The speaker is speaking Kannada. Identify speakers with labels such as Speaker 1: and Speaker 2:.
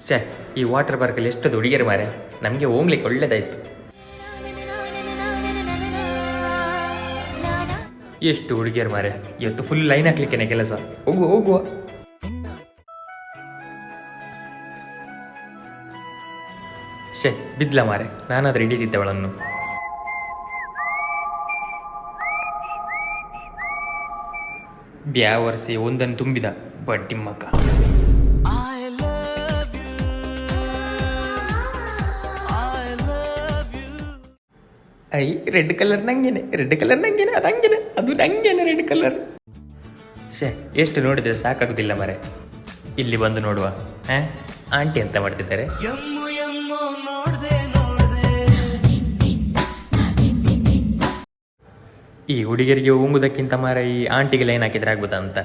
Speaker 1: ಛೇ, ಈ ವಾಟರ್ ಪಾರ್ಕಲ್ಲಿ ಎಷ್ಟೊಂದು ಹುಡುಗಿಯರು ಮಾರೆ, ನಮಗೆ ಹೋಗ್ಲಿಕ್ಕೆ ಒಳ್ಳೇದಾಯ್ತು. ಎಷ್ಟು ಹುಡುಗಿಯರು ಮಾರೆ, ಇವತ್ತು ಫುಲ್ ಲೈನ್ ಹಾಕ್ಲಿಕ್ಕೇನೆ ಕೆಲಸ. ಹೋಗುವ. ಶೇ, ಬಿದ್ಲ ಮಾರೆ, ನಾನಾದ್ರೆ ಹಿಡಿದಿದ್ದೆ ಅವಳನ್ನು. ಬ್ಯಾವರ್ಸಿ ಒಂದನ್ನು ತುಂಬಿದ ಬಡ್ಡಿಮ್ಮಕ್ಕ. ಐ ರೆಡ್ ಕಲರ್ ನಂಗೇನೆ, ಅದು ನಂಗೇನೆ ರೆಡ್ ಕಲರ್. ಶೇ, ಎಷ್ಟು ನೋಡಿದ್ರೆ ಸಾಕಾಗುದಿಲ್ಲ ಮರೆ. ಇಲ್ಲಿ ಬಂದು ನೋಡುವ. ಆಂಟಿ ಅಂತ ಮಾಡ್ತಿದ್ದಾರೆ. ಈ ಹುಡುಗಿಯರಿಗೆ ಹೋಗುವುದಕ್ಕಿಂತ ಮಾರ ಈ ಆಂಟಿಗೆ ಲೈನ್ ಹಾಕಿದ್ರೆ ಆಗ್ಬೋದಾ ಅಂತ.